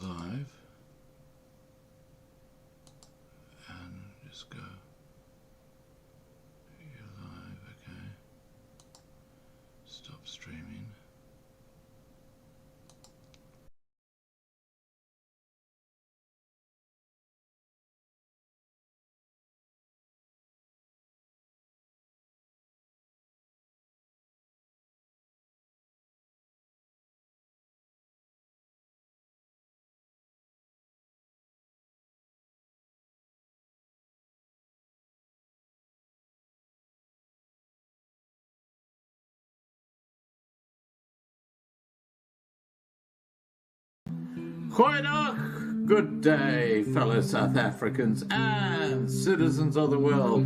live and just go, you're live, okay, stop streaming. Goeiedag, good day, fellow South Africans and citizens of the world.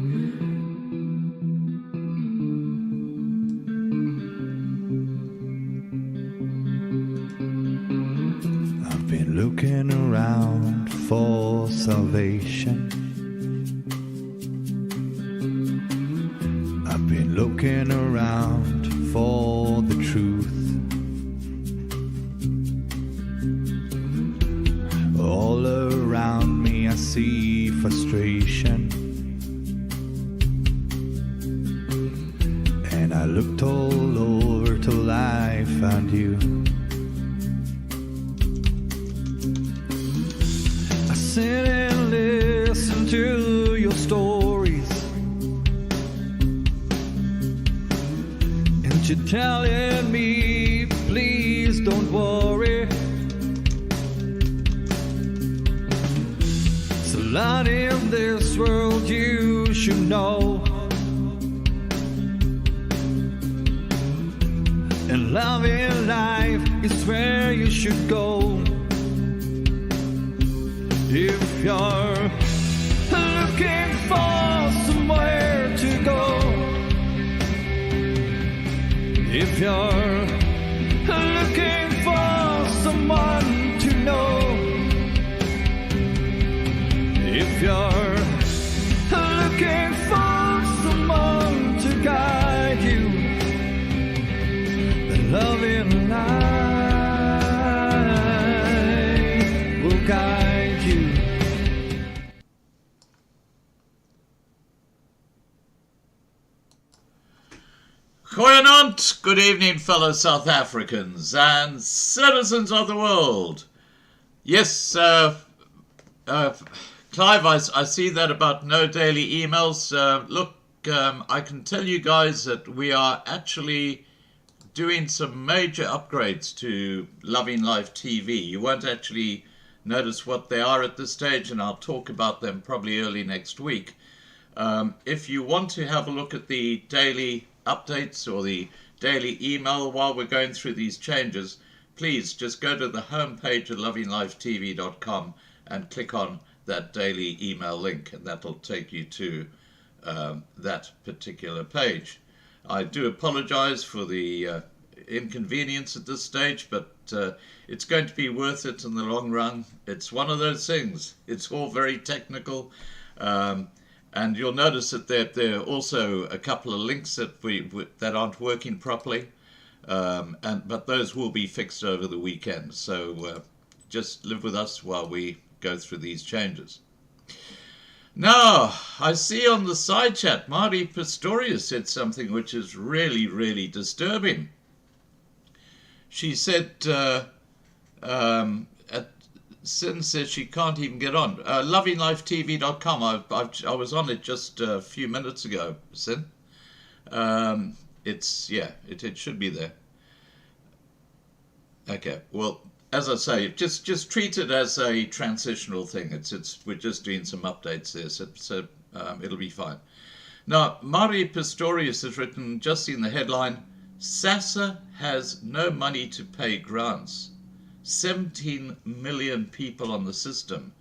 I've been looking around for salvation. I've been looking around for the truth. All around me I see frustration, and I looked all over till I found you. I sit and listen to your stories, and you're telling me, please don't worry. Lot in this world you should know, and love in life is where you should go. If you're looking for somewhere to go, if you're looking for someone to know, if you're looking for someone to guide you, then love in life will guide you. Goeienaand, good evening, fellow South Africans and citizens of the world. Yes, Clive, I see that about no daily emails. Look, I can tell you guys that we are actually doing some major upgrades to Loving Life TV. You won't actually notice what they are at this stage, and I'll talk about them probably early next week. If you want to have a look at the daily updates or the daily email while we're going through these changes, please just go to the homepage of lovinglifetv.com and click on that daily email link, and that'll take you to that particular page. I do apologize for the inconvenience at this stage, but it's going to be worth it in the long run. It's one of those things. It's all very technical, and you'll notice that there are also a couple of links that that aren't working properly, but those will be fixed over the weekend. So just live with us while we go through these changes. Now, I see on the side chat, Marie Pistorius said something which is really, really disturbing. She said, Sin says she can't even get on. LovingLifeTV.com, I was on it just a few minutes ago, Sin. It should be there. Okay, well, as I say, just treat it as a transitional thing. We're just doing some updates there, so it'll be fine. Now, Marie Pistorius has written, just in the headline, SASSA has no money to pay grants. 17 million people on the system.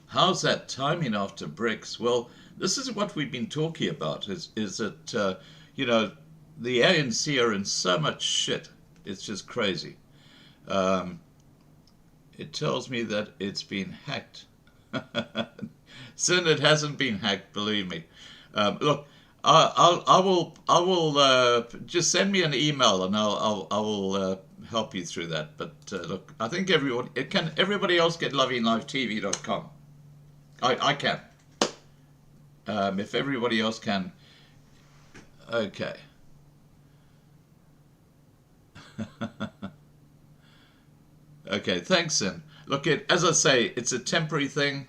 How's that timing after BRICS? Well, this is what we've been talking about, is that, the ANC are in so much shit. It's just crazy. It tells me that it's been hacked. Sin, it hasn't been hacked, believe me. Look, I will just send me an email and I will help you through that. But look, I think everybody else get lovinglifetv.com. I can. If everybody else can, okay. Okay, thanks then. Look, as I say, it's a temporary thing.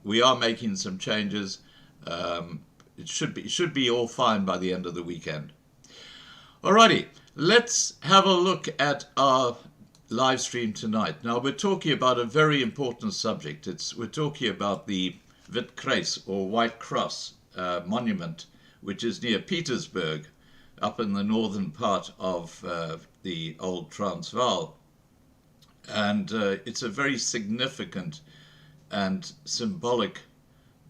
We are making some changes. It should be all fine by the end of the weekend. Alrighty, let's have a look at our live stream tonight. Now we're talking about a very important subject. We're talking about the Witkruis or White Cross monument, which is near Petersburg, up in the northern part of the old Transvaal. And it's a very significant and symbolic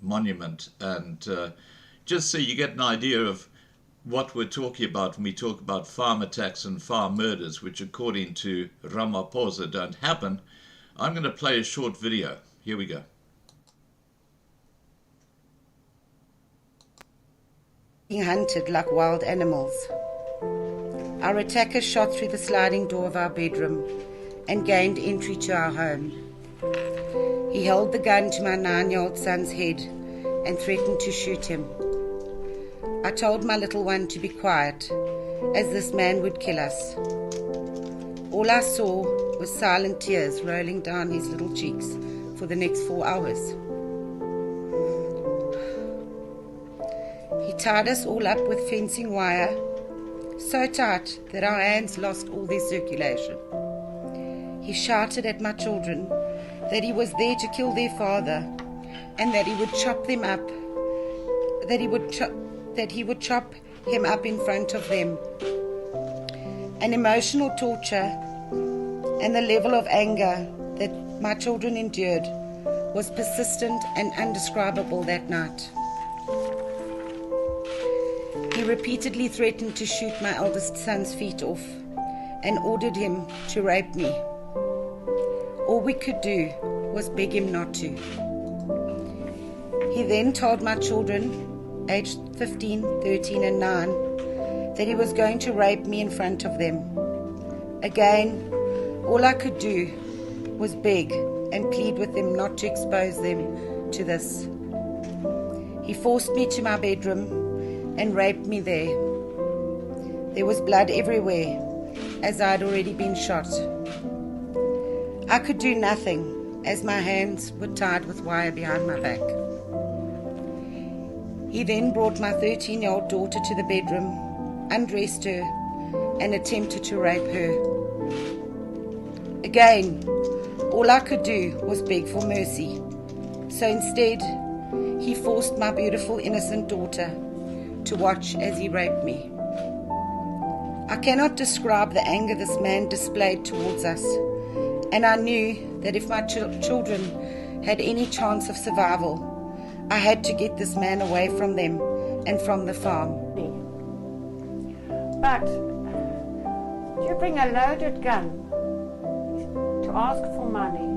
monument. And just so you get an idea of what we're talking about when we talk about farm attacks and farm murders, which according to Ramaphosa don't happen, I'm going to play a short video. Here we go. Being hunted like wild animals. Our attacker shot through the sliding door of our bedroom and gained entry to our home. He held the gun to my 9-year-old son's head and threatened to shoot him. I told my little one to be quiet, as this man would kill us. All I saw was silent tears rolling down his little cheeks for the next 4 hours. He tied us all up with fencing wire, so tight that our hands lost all their circulation. He shouted at my children that he was there to kill their father and that he would chop them up, that he would chop him up in front of them. An emotional torture and the level of anger that my children endured was persistent and indescribable that night. He repeatedly threatened to shoot my eldest son's feet off and ordered him to rape me. All we could do was beg him not to. He then told my children, aged 15, 13 and 9, that he was going to rape me in front of them. Again, all I could do was beg and plead with them not to expose them to this. He forced me to my bedroom and raped me there. There was blood everywhere, as I had already been shot. I could do nothing, as my hands were tied with wire behind my back. He then brought my 13-year-old daughter to the bedroom, undressed her, and attempted to rape her. Again, all I could do was beg for mercy. So instead, he forced my beautiful, innocent daughter to watch as he raped me. I cannot describe the anger this man displayed towards us, and I knew that if my children had any chance of survival, I had to get this man away from them and from the farm. But you bring a loaded gun to ask for money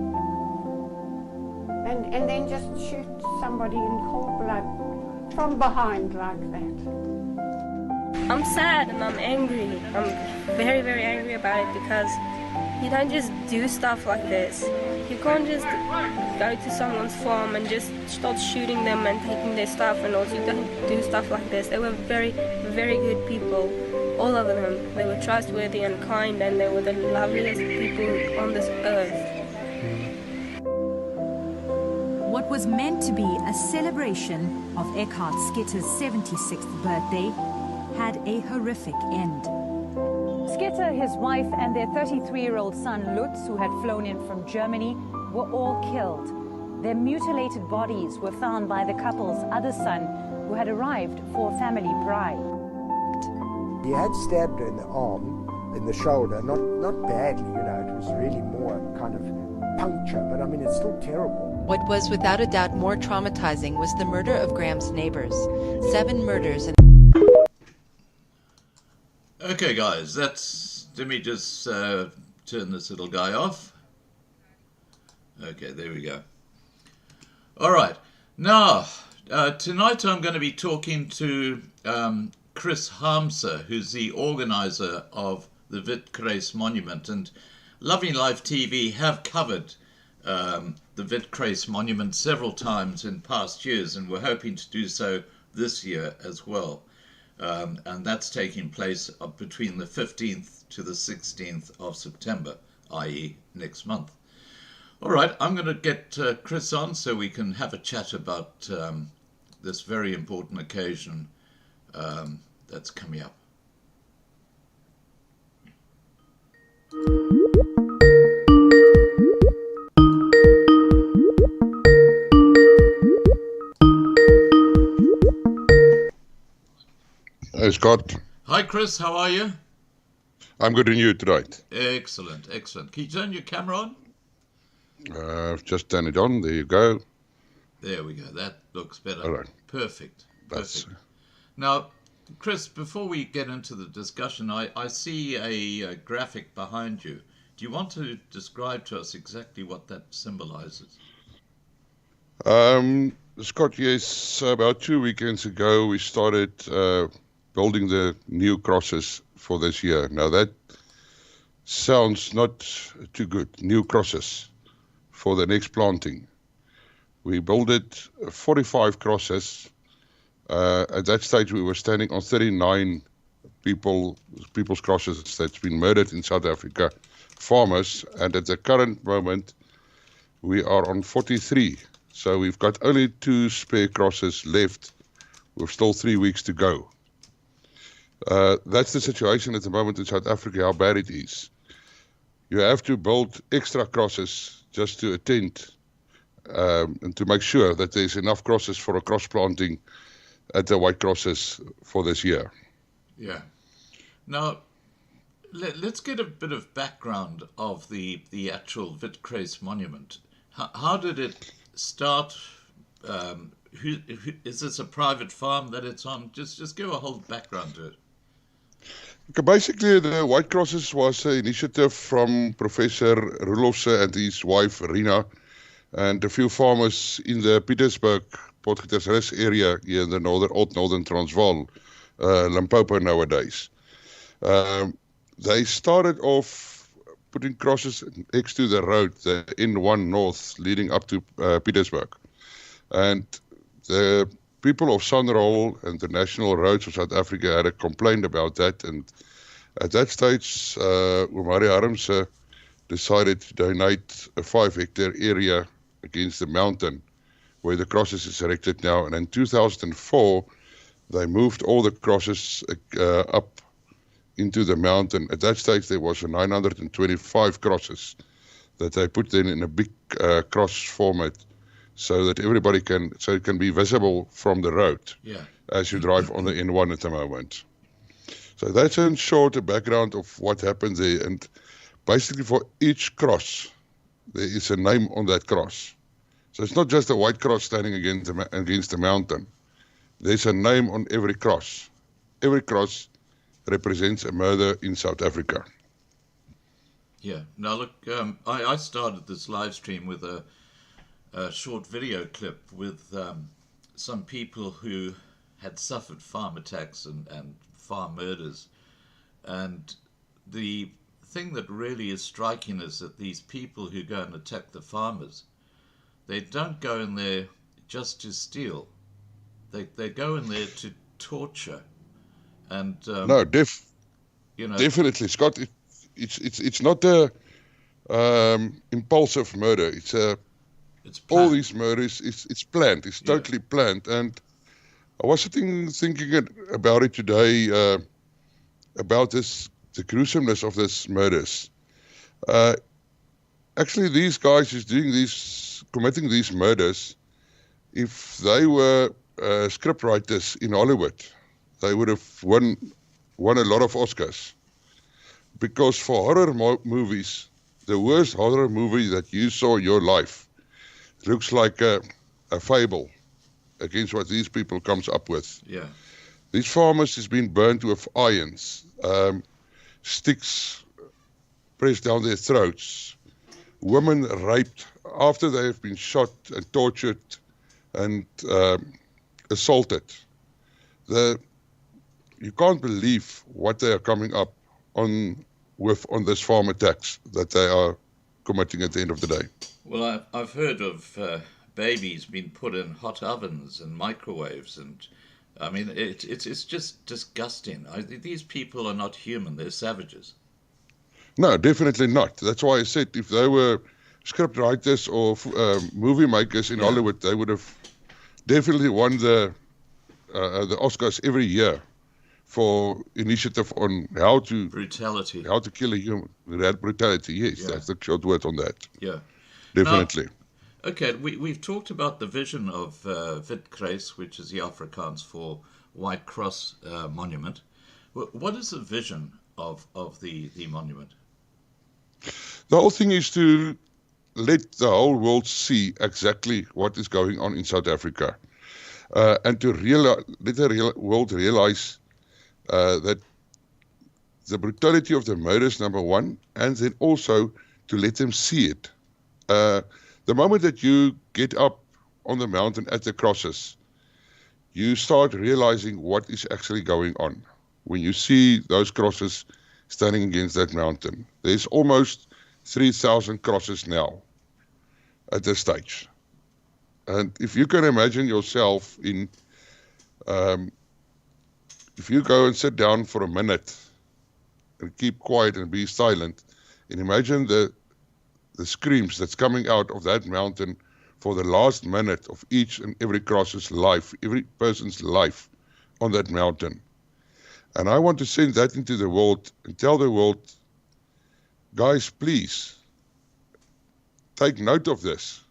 and then just shoot somebody in cold blood from behind like that. I'm sad and I'm angry. I'm very, very angry about it because you don't just do stuff like this. You can't just go to someone's farm and just start shooting them and taking their stuff and also you don't do stuff like this. They were very, very good people, all of them. They were trustworthy and kind and they were the loveliest people on this earth. What was meant to be a celebration of Eckhard Skitter's 76th birthday had a horrific end. Skitter, his wife, and their 33-year-old son Lutz, who had flown in from Germany, were all killed. Their mutilated bodies were found by the couple's other son, who had arrived for family pride. He had stabbed her in the arm, in the shoulder, not badly, you know, it was really more kind of puncture, but I mean, it's still terrible. What was without a doubt more traumatizing was the murder of Graham's neighbors. 7 murders and... Okay guys, let me just turn this little guy off. Okay, there we go. Alright, now Tonight I'm going to be talking to Chris Harmse, who's the organizer of the Witkruis Monument. And Loving Life TV have covered the Witkruis Monument several times in past years, and we're hoping to do so this year as well. And that's taking place between the 15th to the 16th of September, i.e. next month. All right, I'm going to get Chris on so we can have a chat about this very important occasion that's coming up. Hey, Scott. Hi, Chris. How are you? I'm good, and you tonight? Excellent, excellent. Can you turn your camera on? I've just turned it on. There you go. There we go. That looks better. All right. Perfect. Perfect. Now, Chris, before we get into the discussion, I see a graphic behind you. Do you want to describe to us exactly what that symbolizes? Scott, yes, about 2 weekends ago, we started building the new crosses for this year. Now, that sounds not too good. New crosses for the next planting. We built 45 crosses. At that stage, we were standing on 39 people's crosses that's been murdered in South Africa, farmers, and at the current moment, we are on 43. So we've got only 2 spare crosses left. We've still 3 weeks to go. That's the situation at the moment in South Africa, how bad it is. You have to build extra crosses just to attend and to make sure that there's enough crosses for a cross planting at the white crosses for this year. Yeah. Now, let's get a bit of background of the actual Witkruis Monument. How did it start? Who is this a private farm that it's on? Just give a whole background to it. Okay, basically, the White Crosses was an initiative from Professor Roelofse and his wife, Rina, and a few farmers in the Pietersburg, Potgietersrus area here in the old northern Transvaal, Limpopo nowadays. They started off putting crosses next to the road, the N1 North, leading up to Pietersburg. And the people of Sanral and the National Roads of South Africa had a complaint about that. And at that stage, Harmse decided to donate a 5-hectare area against the mountain where the crosses is erected now. And in 2004, they moved all the crosses up into the mountain. At that stage, there was 925 crosses that they put in a big cross format so that everybody so it can be visible from the road as you drive on the N1 at the moment. So that's in short a background of what happened there. And basically for each cross, there is a name on that cross. So it's not just a white cross standing against the mountain. There's a name on every cross. Every cross represents a murder in South Africa. Yeah. Now look, I started this live stream with a short video clip with some people who had suffered farm attacks and farm murders. And the thing that really is striking is that these people who go and attack the farmers, they don't go in there just to steal. They go in there to torture. And no, definitely, Scott. It's not a impulsive murder. It's all these murders. It's planned. It's totally planned. And I was thinking about it today, about the gruesomeness of these murders. Actually, these guys committing these murders, if they were scriptwriters in Hollywood, they would have won a lot of Oscars. Because for horror movies, the worst horror movie that you saw in your life looks like a fable against what these people comes up with. Yeah. These farmers has been burned with irons, sticks pressed down their throats, women raped after they have been shot and tortured and assaulted. You can't believe what they are coming up on this farm attacks that they are committing at the end of the day. Well, I've heard of babies being put in hot ovens and microwaves, and I mean it's just disgusting. These people are not human; they're savages. No, definitely not. That's why I said if they were script writers or movie makers in Hollywood, they would have definitely won the Oscars every year for initiative on how to kill a human. Brutality, yes, that's the short word on that. Yeah, definitely. Now, okay, we've talked about the vision of Witkruis, which is the Afrikaans for White Cross Monument. What is the vision of the monument? The whole thing is to let the whole world see exactly what is going on in South Africa, and to let the world realize that the brutality of the murders, number one, and then also to let them see it. The moment that you get up on the mountain at the crosses, you start realizing what is actually going on. When you see those crosses standing against that mountain, there's almost 3,000 crosses now at this stage. And if you can imagine yourself if you go and sit down for a minute and keep quiet and be silent, and imagine the screams that's coming out of that mountain for the last minute of each and every cross's life, every person's life on that mountain. And I want to send that into the world and tell the world, guys, please, take note of this.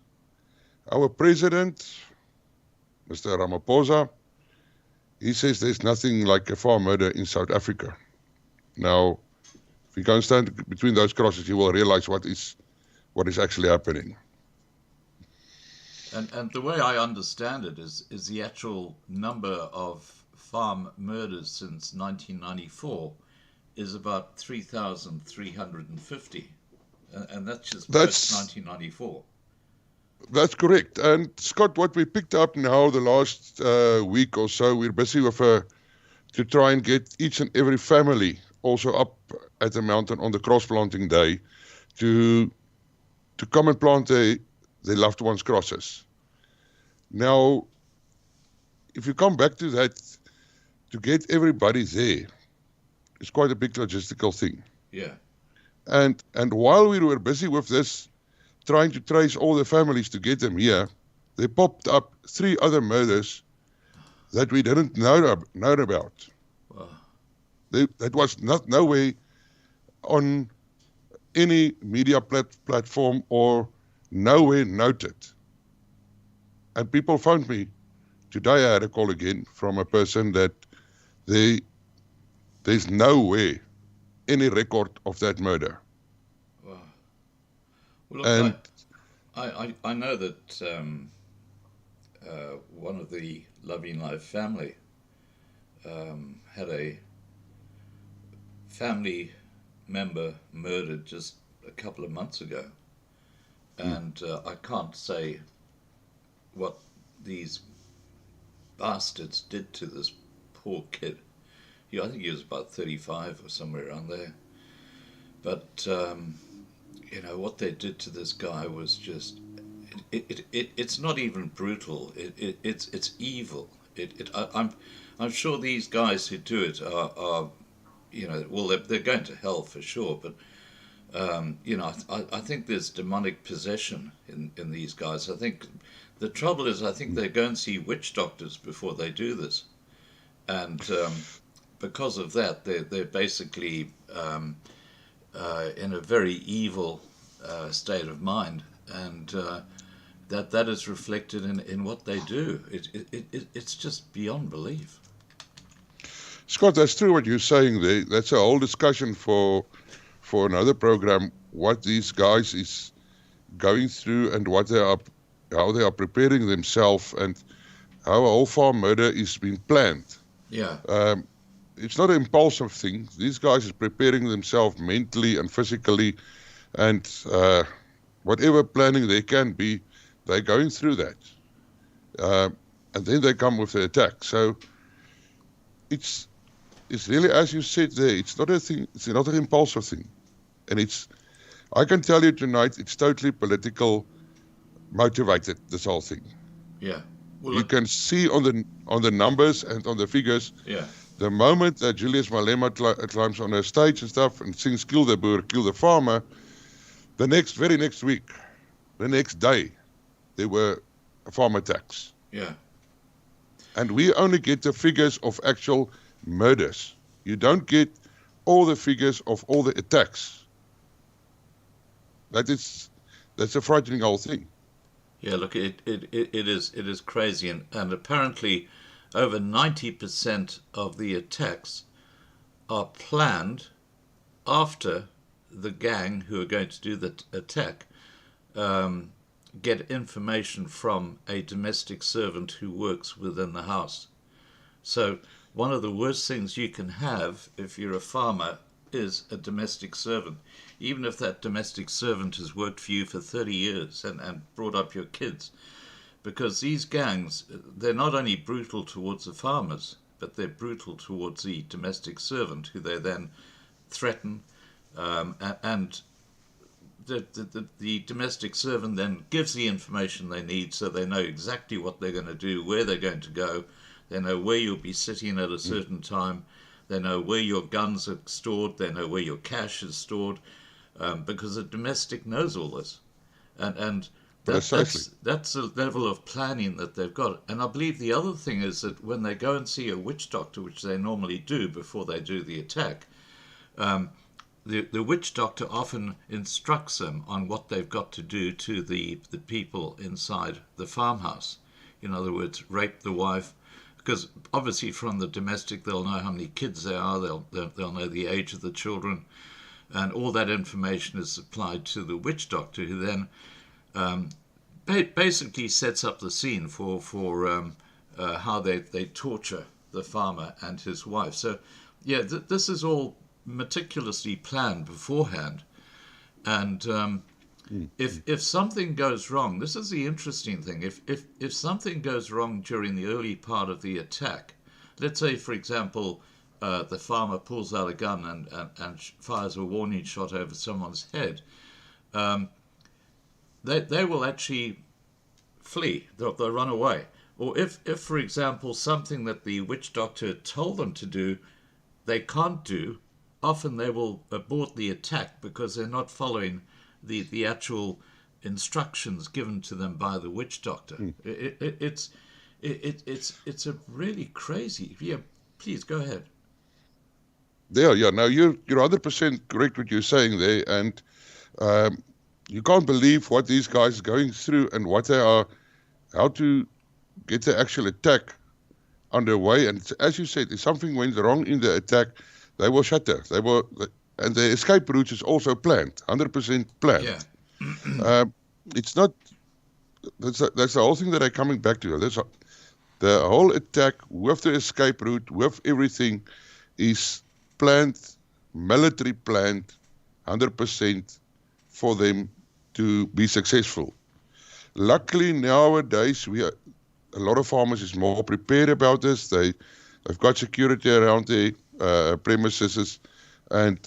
Our president, Mr. Ramaphosa, he says there's nothing like a farm murder in South Africa. Now, if you go and stand between those crosses, you will realize what is actually happening. And the way I understand it is the actual number of farm murders since 1994 is about 3,350, and that's just post 1994. That's correct. And Scott, what we picked up now the last week or so, we're busy with to try and get each and every family also up at the mountain on the cross planting day to come and plant their loved ones' crosses. Now, if you come back to that, to get everybody there, it's quite a big logistical thing. Yeah. And while we were busy with this, trying to trace all the families to get them here, they popped up 3 other murders that we didn't know about. Wow. That was nowhere on any media platform or nowhere noted. And people phoned me. Today I had a call again from a person that there's nowhere any record of that murder. Wow. Well, look, and I know that one of the Loving Life family had a family member murdered just a couple of months ago, and I can't say what these bastards did to this poor kid. I think he was about 35 or somewhere around there. But what they did to this guy was just it's not even brutal. It's evil. I'm sure these guys who do it are they're going to hell for sure. But I think there's demonic possession in these guys. I think the trouble is I think they go and see witch doctors before they do this, and because of that they're basically in a very evil state of mind, and that is reflected in what they do. It's just beyond belief. Scott, that's true what you're saying there. That's a whole discussion for another program, what these guys is going through and how they are preparing themselves and how a whole farm murder is being planned. Yeah. It's not an impulsive thing. These guys are preparing themselves mentally and physically, and whatever planning there can be, they're going through that. and then they come with the attack. So it's really, as you said there, it's not a thing. It's not an impulsive thing, and I can tell you tonight, it's totally political motivated. This whole thing. Yeah. Well, you can see on the numbers and on the figures. Yeah. The moment that Julius Malema climbs on a stage and stuff and sings "Kill the Boer, Kill the Farmer," the very next week, the next day, there were farm attacks. Yeah. And we only get the figures of actual murders. You don't get all the figures of all the attacks. That's a frightening whole thing. Yeah, look, it is crazy, and apparently over 90% of the attacks are planned after the gang who are going to do the attack get information from a domestic servant who works within the house. So one of the worst things you can have if you're a farmer is a domestic servant, even if that domestic servant has worked for you for 30 years and brought up your kids. Because these gangs, they're not only brutal towards the farmers, but they're brutal towards the domestic servant, who they then threaten, and the domestic servant then gives the information they need, so they know exactly what they're going to do, where they're going to go. They know where you'll be sitting at a certain time. They know where your guns are stored. They know where your cash is stored, because the domestic knows all this, and that's the level of planning that they've got. And I believe the other thing is that when they go and see a witch doctor, which they normally do before they do the attack, the witch doctor often instructs them on what they've got to do to the people inside the farmhouse. In other words, rape the wife, because obviously from the domestic they'll know how many kids there are, they'll know the age of the children, and all that information is supplied to the witch doctor, who then basically sets up the scene for how they torture the farmer and his wife. So yeah, this is all meticulously planned beforehand, and if something goes wrong, this is the interesting thing. If something goes wrong during the early part of the attack, let's say for example the farmer pulls out a gun and fires a warning shot over someone's head, they will actually flee. They'll run away. Or if for example something that the witch doctor told them to do they can't do, often they will abort the attack because they're not following the actual instructions given to them by the witch doctor. It's a really crazy. Yeah, please go ahead. Yeah. Now you're 100% correct what you're saying there, and you can't believe what these guys are going through and what they are, how to get the actual attack underway. And as you said, if something went wrong in the attack, they will shatter. And the escape route is also planned, 100% planned. Yeah. It's not. That's the whole thing that I'm coming back to. The whole attack with the escape route, with everything, is planned, military planned, 100% for them to be successful. Luckily nowadays a lot of farmers is more prepared about this. They've got security around their premises, and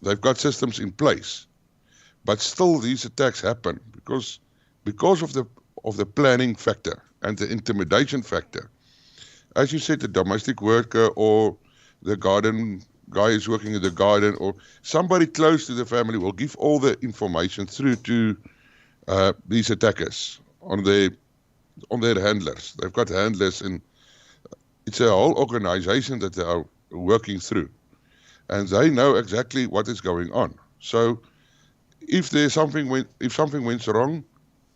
they've got systems in place. But still these attacks happen because of the planning factor and the intimidation factor. As you said, the domestic worker or the garden guy is working in the garden, or somebody close to the family will give all the information through to these attackers on their handlers. They've got handlers, and it's a whole organization that they are working through, and they know exactly what is going on. So if something went wrong,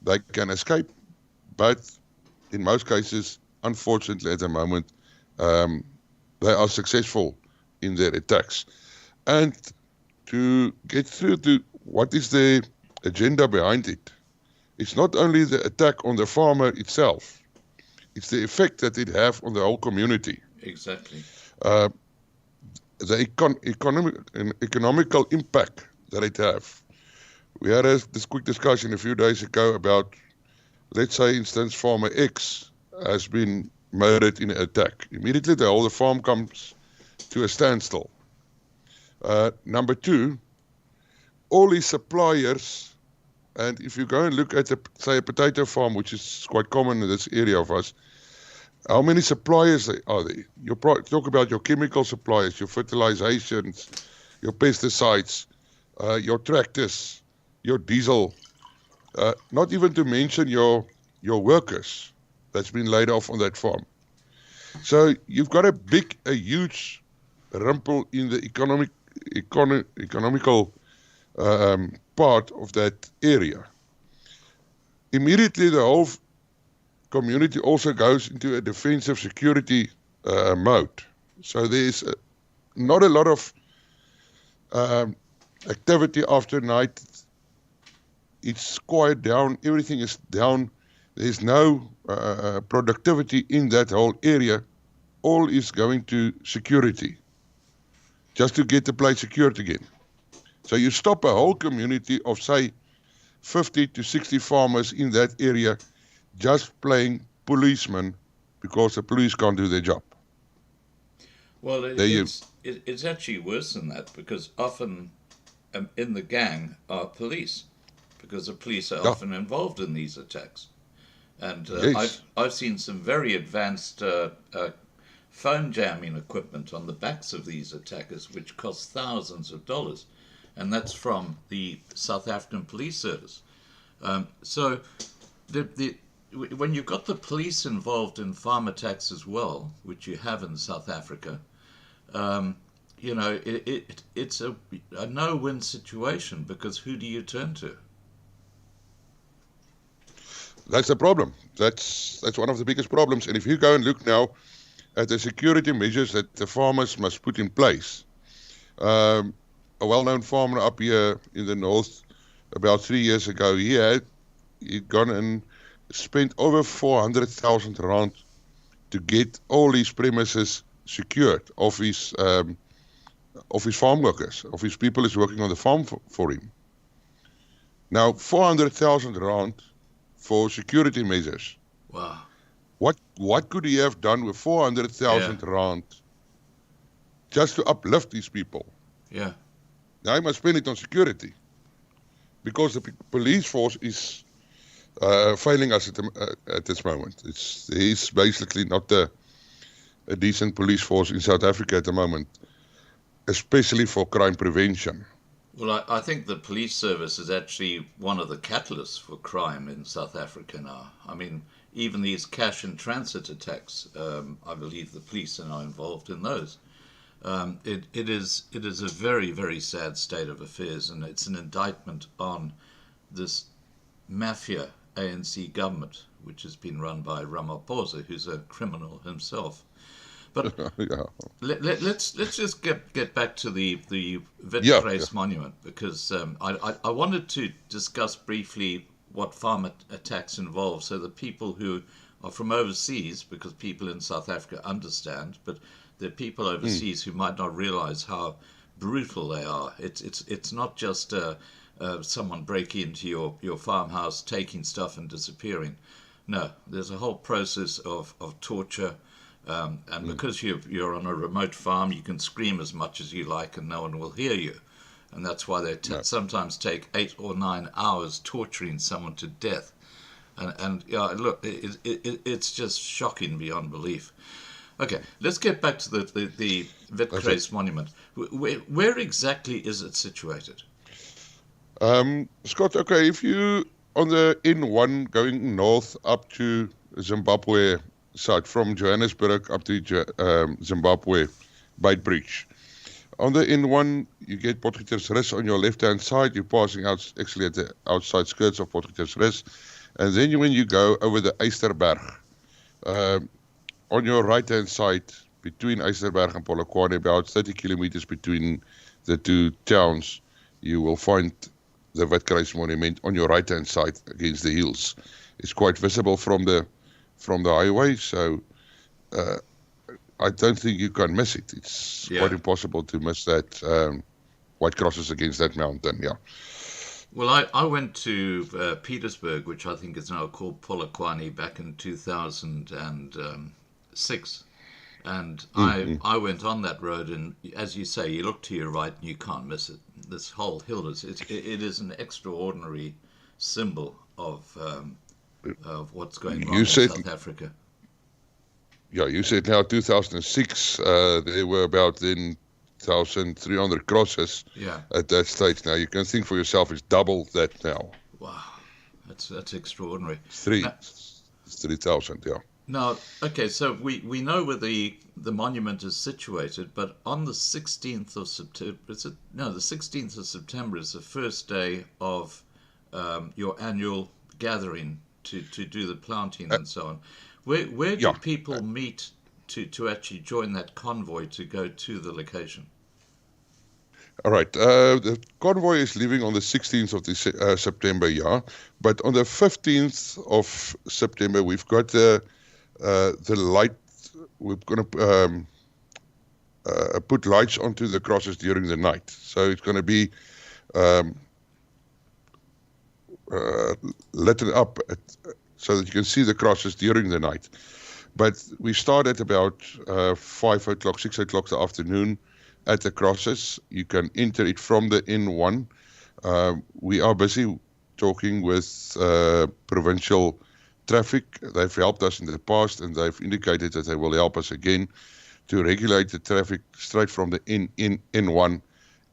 they can escape, but in most cases, unfortunately at the moment, they are successful in their attacks. And to get through to what is the agenda behind it, it's not only the attack on the farmer itself, it's the effect that it have on the whole community. Exactly. The economical impact that it have. We had this quick discussion a few days ago about, let's say, instance, farmer X has been murdered in an attack. Immediately the whole farm comes to a standstill. Number two, all his suppliers, and if you go and look at, say, a potato farm, which is quite common in this area of us, how many suppliers are there? You talk about your chemical suppliers, your fertilizations, your pesticides, your tractors, your diesel, not even to mention your workers that's been laid off on that farm. So you've got a huge rumple in the economical part of that area. Immediately the whole community also goes into a defensive security mode. So there's not a lot of activity after night. It's quiet down, everything is down. There's no productivity in that whole area. All is going to security, just to get the place secured again. So you stop a whole community of, say, 50 to 60 farmers in that area just playing policemen because the police can't do their job. Well, it's actually worse than that, because often in the gang are police, because the police are often involved in these attacks. And Yes. I've seen some very advanced phone jamming equipment on the backs of these attackers, which cost thousands of dollars, and that's from the South African Police Service. So when you've got the police involved in farm attacks as well, which you have in South Africa, it's a no-win situation, because who do you turn to? That's the problem. That's one of the biggest problems. And if you go and look now at the security measures that the farmers must put in place, a well-known farmer up here in the north, about 3 years ago, he'd gone and spent over 400,000 rand to get all his premises secured of his farm workers, of his people who's working on the farm for him. Now, 400,000 rand for security measures. Wow. What could he have done with 400,000 rand just to uplift these people? Yeah. Now he must spend it on security, because the police force is failing us at this moment. It's basically not a decent police force in South Africa at the moment, especially for crime prevention. Well, I think the police service is actually one of the catalysts for crime in South Africa now. I mean, even these cash and transit attacks, I believe the police are now involved in those. It is a very, very sad state of affairs, and it's an indictment on this mafia ANC government, which has been run by Ramaphosa, who's a criminal himself. But let's just get back to the Witkruis Monument, because I wanted to discuss briefly what farm attacks involve, so that people who are from overseas, because people in South Africa understand, but there are people overseas who might not realize how brutal they are. It's not just someone breaking into your farmhouse, taking stuff and disappearing. No, there's a whole process of torture. And because you're on a remote farm, you can scream as much as you like and no one will hear you. And that's why they sometimes take 8 or 9 hours torturing someone to death. And look, it's just shocking beyond belief. Okay, let's get back to the Witkruis Monument. Where exactly is it situated? Scott, okay, if you on the N1 going north up to Zimbabwe side, from Johannesburg up to Zimbabwe Beitbridge. On the N1, you get Potgietersrus on your left-hand side. You're passing out actually at the outside skirts of Potgietersrus. And then when you go over the Eysterberg, on your right-hand side, between Eysterberg and Polokwane, about 30 kilometers between the two towns, you will find the Witkruis Monument on your right-hand side against the hills. It's quite visible from the highway, so I don't think you can miss it. It's quite impossible to miss that white crosses against that mountain. Well, I went to Petersburg, which I think is now called Polokwane, back in 2006. And I went on that road, and as you say, you look to your right and you can't miss it. This whole hill it is an extraordinary symbol of what's going on in South Africa. Yeah, you said now 2006, there were about 1,300 crosses at that stage. Now you can think for yourself, it's double that now. Wow, that's extraordinary. 3,000, yeah. Now, okay, so we know where the monument is situated, but on the 16th of September, the 16th of September is the first day of your annual gathering to do the planting and so on. Where do people meet to actually join that convoy to go to the location? All right. The convoy is leaving on the 16th of September, but on the 15th of September, we've got the light. We're going to put lights onto the crosses during the night. So it's going to be lit up so that you can see the crosses during the night. But we start at about 5 o'clock, 6 o'clock the afternoon at the crosses. You can enter it from the N1. We are busy talking with provincial traffic. They've helped us in the past, and they've indicated that they will help us again to regulate the traffic straight from the N1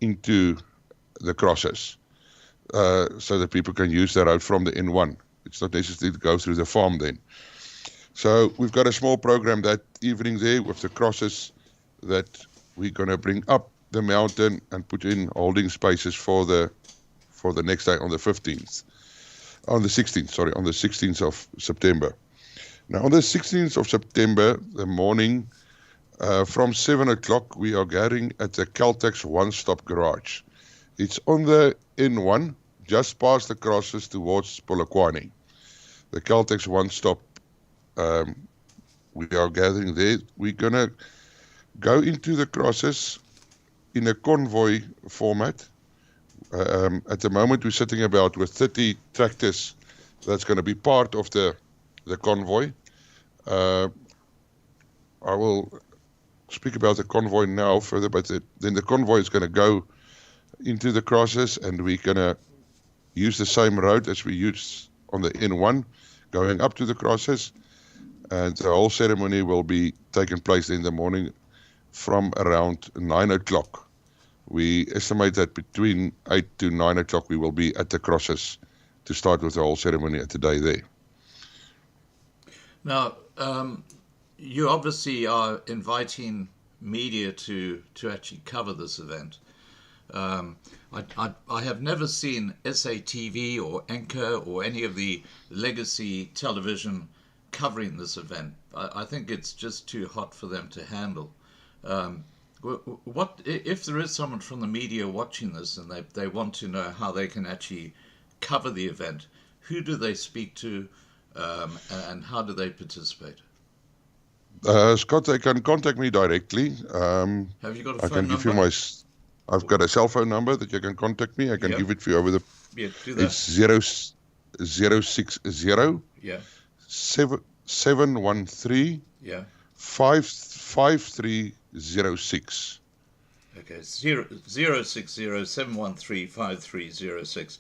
into the crosses, so that people can use the road from the N1. It's not necessary to go through the farm then. So we've got a small program that evening there with the crosses that we're going to bring up the mountain and put in holding spaces for the next day on the 16th of September. Now on the 16th of September, the morning, from 7 o'clock, we are gathering at the Caltex one-stop garage. It's on the N1, just past the crosses towards Polokwane. The Caltex one-stop, we are gathering there. We're going to go into the crosses in a convoy format. At the moment, we're sitting about with 30 tractors. That's going to be part of the convoy. I will speak about the convoy now further, but then the convoy is going to go into the crosses, and we're going to use the same road as we used on the N1, going up to the crosses, and the whole ceremony will be taking place in the morning from around 9 o'clock. We estimate that between 8 to 9 o'clock we will be at the crosses to start with the whole ceremony at the day there. Now, you obviously are inviting media to actually cover this event. I have never seen SATV or Anchor or any of the legacy television covering this event. I think it's just too hot for them to handle. What if there is someone from the media watching this and they want to know how they can actually cover the event? Who do they speak to, and how do they participate? Scott, they can contact me directly. Have you got a phone number? I've got a cell phone number that you can contact me. I can give it for you over the. Yeah, do that. It's 060 713 5306. Okay, 060-713-5306.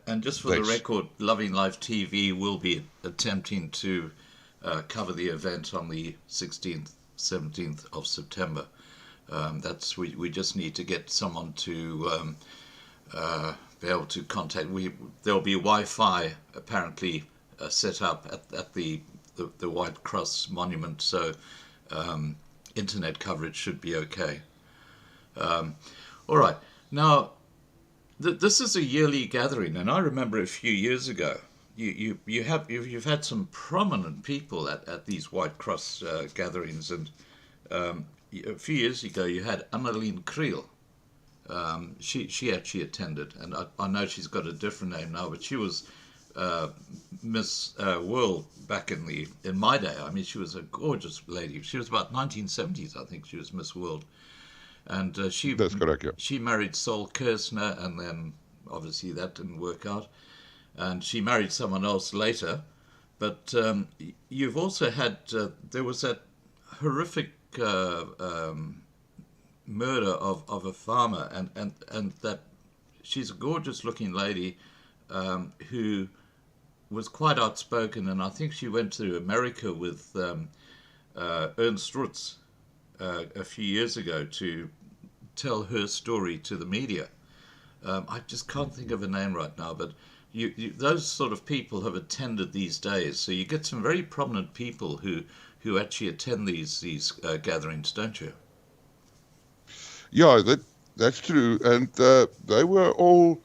And just for the record, Loving Life TV will be attempting to cover the event on the 16th, 17th of September. We just need to get someone to be able to contact. There'll be Wi-Fi apparently set up at the White Cross Monument, so internet coverage should be okay. All right, now this is a yearly gathering, and I remember a few years ago you've had some prominent people at these White Cross gatherings, and a few years ago you had Annalene Creel. She actually attended, and I know she's got a different name now, but she was Miss World back in my day. I mean, she was a gorgeous lady. She was about 1970s, I think. She was Miss World, and that's correct. Yeah. She married Sol Kirshner, and then obviously that didn't work out, and she married someone else later. But you've also had, there was that horrific murder of a farmer, and that she's a gorgeous looking lady who was quite outspoken, and I think she went to America with Ernst Rutz a few years ago to tell her story to the media. I just can't think of a name right now, but those sort of people have attended these days. So you get some very prominent people who actually attend these gatherings, don't you? Yeah, that's true. And they were all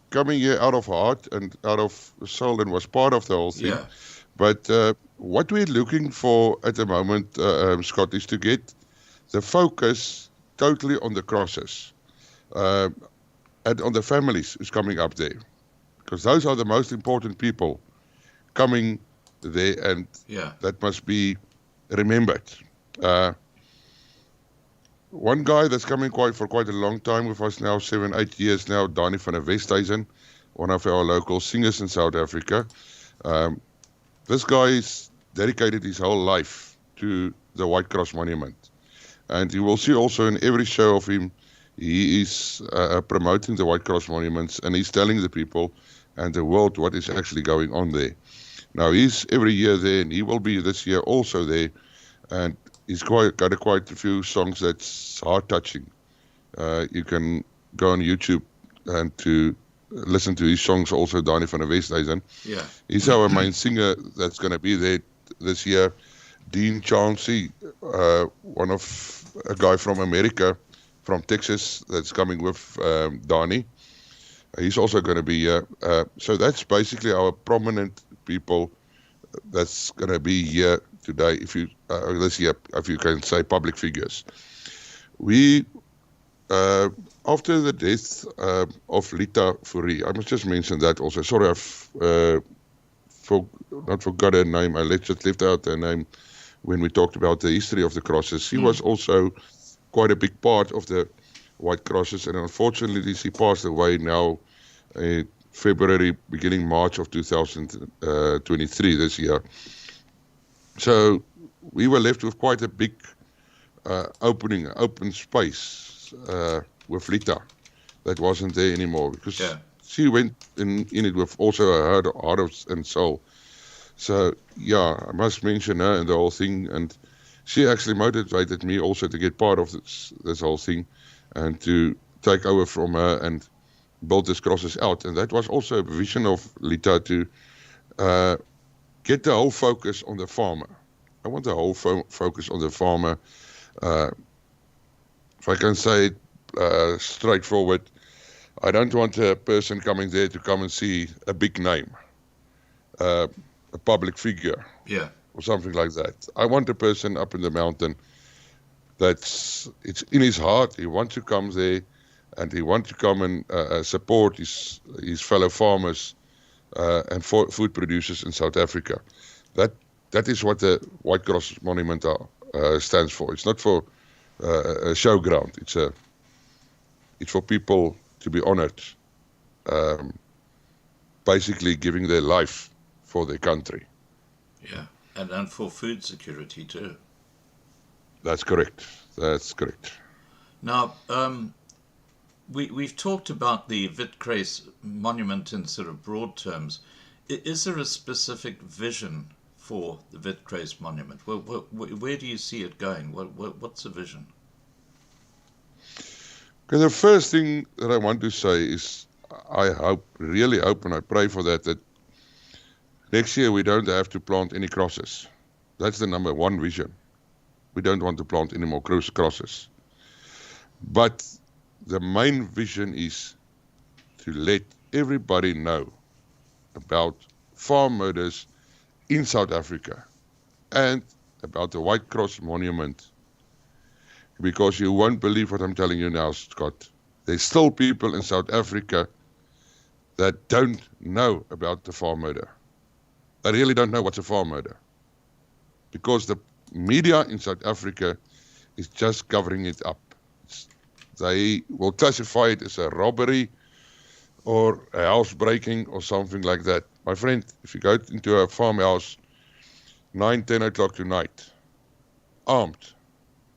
coming here out of heart and out of soul and was part of the whole thing. Yeah. But what we're looking for at the moment, Scott, is to get the focus totally on the crosses and on the families who's coming up there. Because those are the most important people coming there, and that must be remembered. One guy that's coming for quite a long time with us now, 7-8 years now, Danny van der Westhuizen, one of our local singers in South Africa. This guy is dedicated his whole life to the Witkruis Monument. And you will see also in every show of him, he is promoting the Witkruis Monuments, and he's telling the people and the world what is actually going on there. Now, he's every year there, and he will be this year also there. And he's got quite a few songs that's heart-touching. You can go on YouTube and to listen to his songs also, Danny van der Westhuizen. Yeah. He's our main singer that's going to be there this year. Dean Chauncey, a guy from America, from Texas, that's coming with Danny. He's also going to be here. So that's basically our prominent people that's going to be here today, this year, if you can say public figures. We, after the death of Lita Fourie, I must just mention that also. Sorry, I've not forgot her name. I just left out her name when we talked about the history of the crosses. She was also quite a big part of the White Crosses, and unfortunately she passed away now in February, beginning March of 2023 this year. So we were left with quite a big open space with Lita that wasn't there anymore, because she went in it with also her heart and soul. So yeah, I must mention her and the whole thing, and she actually motivated me also to get part of this whole thing and to take over from her and build these crosses out. And that was also a vision of Lita to get the whole focus on the farmer. I want the whole focus on the farmer. If I can say it straightforward, I don't want a person coming there to come and see a big name, a public figure, or something like that. I want a person up in the mountain it's in his heart. He wants to come there, and he wants to come and support his fellow farmers and food producers in South Africa. That is what the Witkruis Monument stands for. It's not for a showground. It's for people to be honored, basically giving their life for their country. Yeah, and for food security too. That's correct. That's correct. Now, we've talked about the Witkruis Monument in sort of broad terms. Is there a specific vision for the Witkruis Monument? Where do you see it going? What's the vision? Okay, the first thing that I want to say is I really hope, and I pray for that next year we don't have to plant any crosses. That's the number one vision. We don't want to plant any more crosses. But the main vision is to let everybody know about farm murders in South Africa and about the Witkruis Monument. Because you won't believe what I'm telling you now, Scott. There's still people in South Africa that don't know about the farm murder. They really don't know what's a farm murder. Because the media in South Africa is just covering it up. They will classify it as a robbery, or a house breaking or something like that. My friend, if you go into a farmhouse 9, 10 o'clock tonight, armed,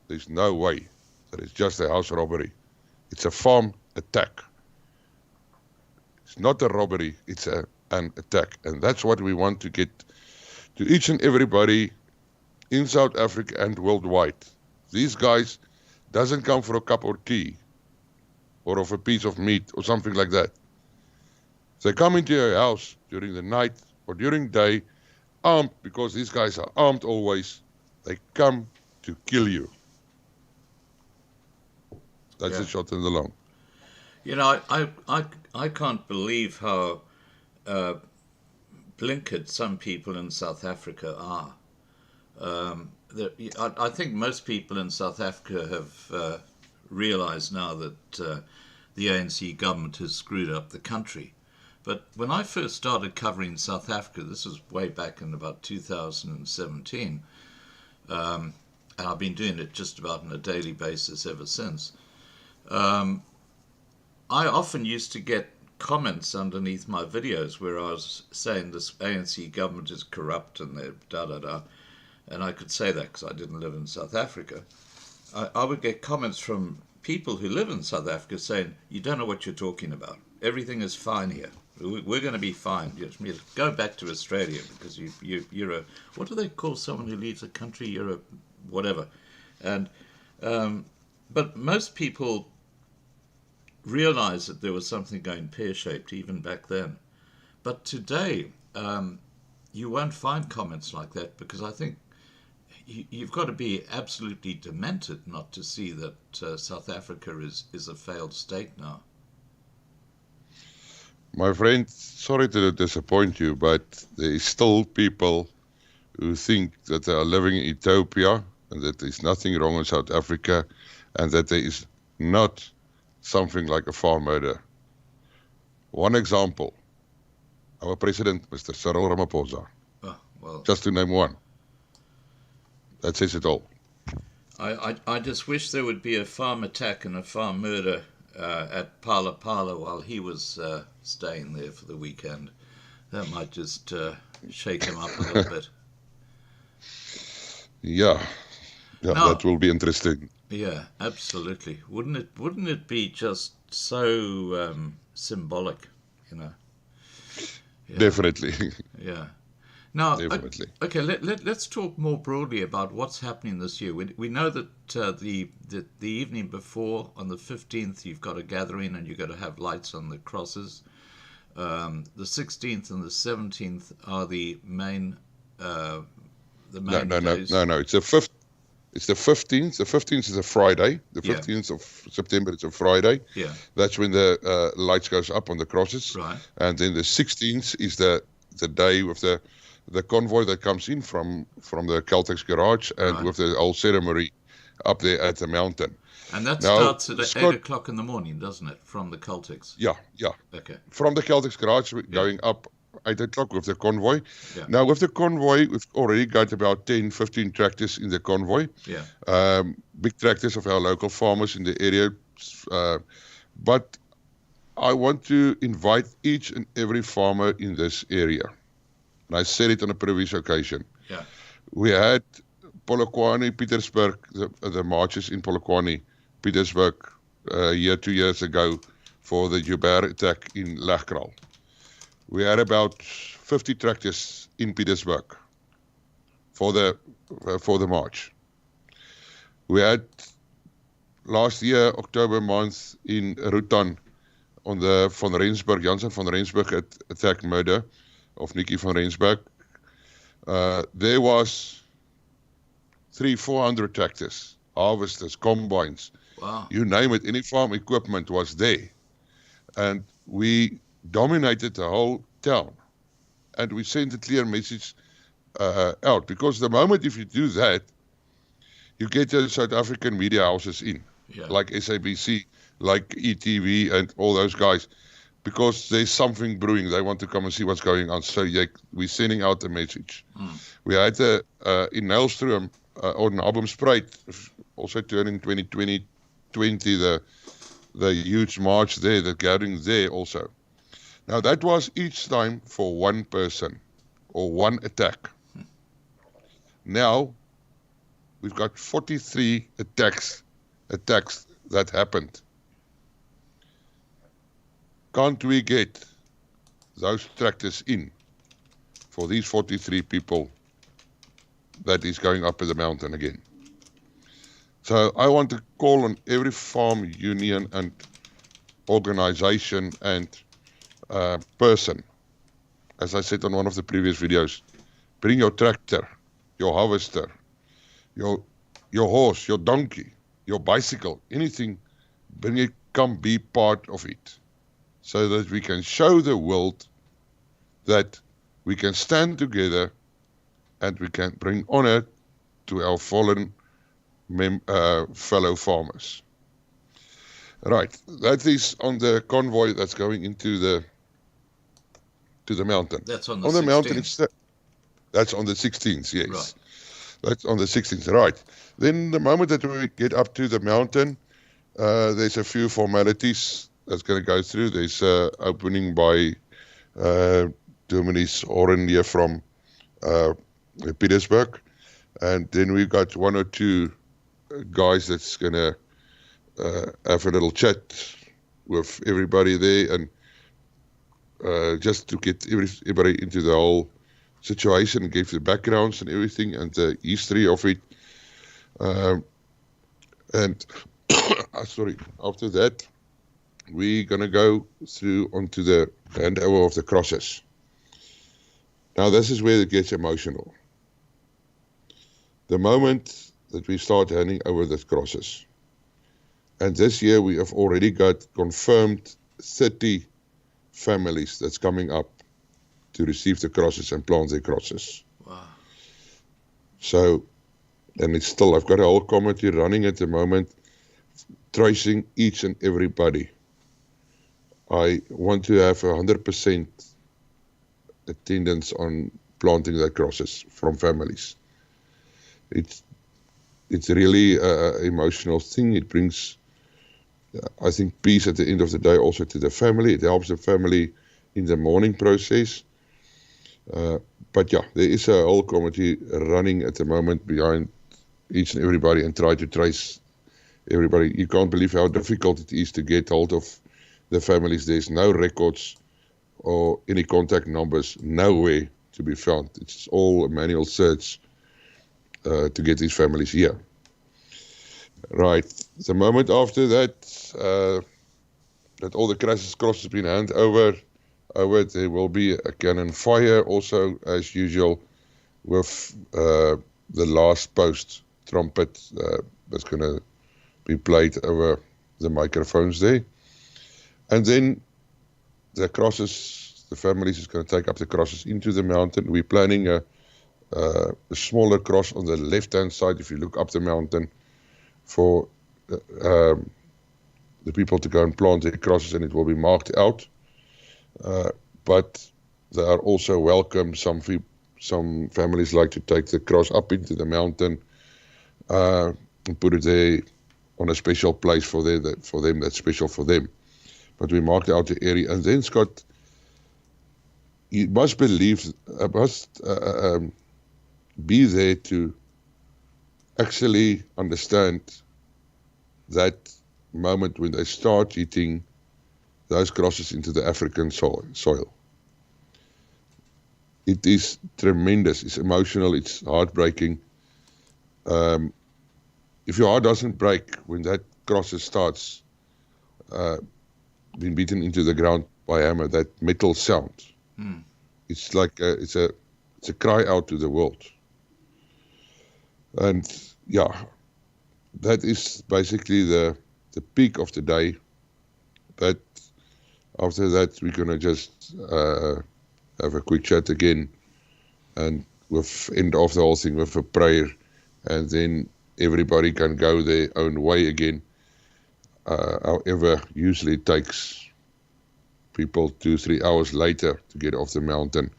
there's no way that it's just a house robbery. It's a farm attack. It's not a robbery, it's an attack. And that's what we want to get to each and everybody in South Africa and worldwide. These guys doesn't come for a cup of tea or of a piece of meat or something like that. They come into your house during the night or during day, armed, because these guys are armed always. They come to kill you. That's the short and the long. You know, I can't believe how blinkered some people in South Africa are. I think most people in South Africa have realized now that the ANC government has screwed up the country. But when I first started covering South Africa, this was way back in about 2017, and I've been doing it just about on a daily basis ever since. I often used to get comments underneath my videos where I was saying this ANC government is corrupt and they're da-da-da, and I could say that because I didn't live in South Africa. I would get comments from people who live in South Africa saying, you don't know what you're talking about. Everything is fine here. We're going to be fine. Just go back to Australia because you're a, what do they call someone who leaves a country? You're a whatever. And but most people realized that there was something going pear-shaped even back then. But today, you won't find comments like that because I think you've got to be absolutely demented not to see that South Africa is a failed state now. My friend, sorry to disappoint you, but there is still people who think that they are living in Ethiopia and that there's nothing wrong in South Africa and that there is not something like a farm murder. One example, our president, Mr. Cyril Ramaphosa, just to name one. That says it all. I just wish there would be a farm attack and a farm murder at Pala Pala while he was staying there for the weekend. That might just shake him up a little bit. Yeah, now, that will be interesting. Yeah, absolutely. Wouldn't it be just so symbolic, you know? Yeah. Definitely. Yeah. Now, definitely. Okay, let's talk more broadly about what's happening this year. We know that the evening before, on the 15th, you've got a gathering and you've got to have lights on the crosses. The 16th and the 17th are the main days. No. It's the 5th. It's the 15th. The 15th is a Friday. The 15th of September is a Friday. Yeah. That's when the lights goes up on the crosses. Right. And then the 16th is the day with the convoy that comes in from the Caltex garage and with the whole ceremony up there at the mountain. And that starts at 8 o'clock in the morning, doesn't it, from the Caltex? Yeah. Okay. From the Caltex garage, going up 8 o'clock with the convoy. Yeah. Now, with the convoy, we've already got about 10, 15 tractors in the convoy. Yeah. Big tractors of our local farmers in the area. But I want to invite each and every farmer in this area. And I said it on a previous occasion. Yeah. We had Polokwane, Pietersburg, the marches in Polokwane, Pietersburg, 2 years ago for the Joubert attack in Lachkral. We had about 50 tractors in Pietersburg for the march. We had last year, October month, in Rutan on the Janssen van Rensburg attack murder of Nikki van Rensburg. There was 300-400 tractors, harvesters, combines. Wow. You name it, any farm equipment was there. And we dominated the whole town. And we sent a clear message out. Because the moment if you do that, you get the South African media houses in. Yeah. Like SABC, like ETV and all those guys. Because there's something brewing. They want to come and see what's going on. So we're sending out the message. We had in Nelstroom, on Albumspruit, also turning 2020, the huge march there, the gathering there also. Now that was each time for one person or one attack. Now we've got 43 attacks that happened. Can't we get those tractors in for these 43 people that is going up the mountain again? So I want to call on every farm union and organization and person, as I said on one of the previous videos, bring your tractor, your harvester, your horse, your donkey, your bicycle, anything, bring it, come be part of it, so that we can show the world that we can stand together and we can bring honor to our fallen fellow farmers. Right, that is on the convoy that's going into the mountain. That's on the 16th. Mountain. That's on the 16th, yes. Right. That's on the 16th, right. Then the moment that we get up to the mountain, there's a few formalities that's going to go through. There's opening by Dominis Oren here from Petersburg. And then we've got one or two guys that's going to have a little chat with everybody there, and just to get everybody into the whole situation, give the backgrounds and everything and the history of it. And sorry, after that, we're going to go through onto the handover of the crosses. Now, this is where it gets emotional. The moment that we start handing over the crosses, and this year we have already got confirmed 30 families that's coming up to receive the crosses and plant their crosses. Wow. So, and it's still, I've got a whole committee running at the moment, tracing each and everybody. I want to have 100% attendance on planting the crosses from families. It's really an emotional thing. It brings, I think, peace at the end of the day also to the family. It helps the family in the mourning process. But yeah, there is a whole committee running at the moment behind each and everybody and try to trace everybody. You can't believe how difficult it is to get hold of the families. There's no records or any contact numbers, nowhere to be found. It's all a manual search to get these families here. Right. The moment after that, that all the crosses have been handed over, there will be a cannon fire also, as usual, with the last post trumpet that's going to be played over the microphones there. And then the crosses, the families is going to take up the crosses into the mountain. We're planning a smaller cross on the left-hand side, if you look up the mountain, for the people to go and plant their crosses, and it will be marked out. But they are also welcome. Some families like to take the cross up into the mountain and put it there on a special place for them that's special for them. But we marked out the area, and then Scott, you must be there to actually understand that moment when they start eating those crosses into the African soil. It is tremendous. It's emotional. It's heartbreaking. If your heart doesn't break when that crosses starts being beaten into the ground by a hammer, that metal sound, it's like it's a cry out to the world. And yeah, that is basically the peak of the day. But after that, we're going to just have a quick chat again, and we'll end off the whole thing with a prayer, and then everybody can go their own way again. However, usually it takes people 2-3 hours later to get off the mountain.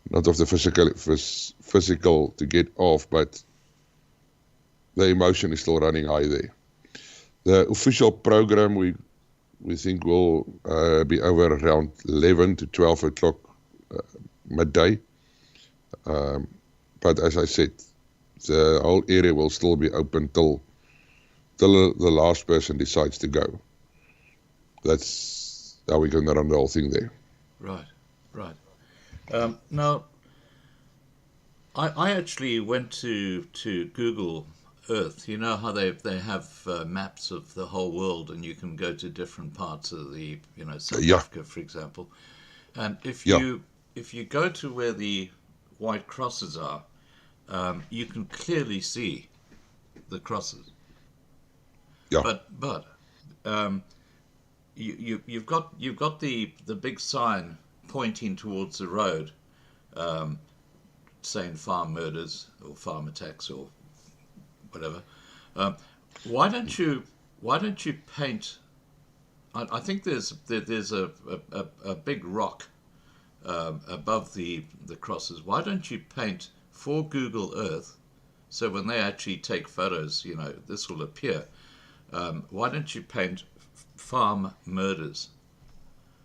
Not of the physical to get off, but the emotion is still running high there. The official program, we're we think will be over around 11 to 12 o'clock midday. But as I said, the whole area will still be open till the last person decides to go. That's how we're going to run the whole thing there. Right. Now, I actually went to Google Earth. You know how they have maps of the whole world, and you can go to different parts of the, South Africa, for example. And if you go to where the white crosses are, you can clearly see the crosses. Yeah. But you've got the big sign pointing towards the road, saying farm murders or farm attacks or whatever. Why don't you paint? I think there's a big rock above the crosses. Why don't you paint for Google Earth, so when they actually take photos, this will appear. Why don't you paint farm murders?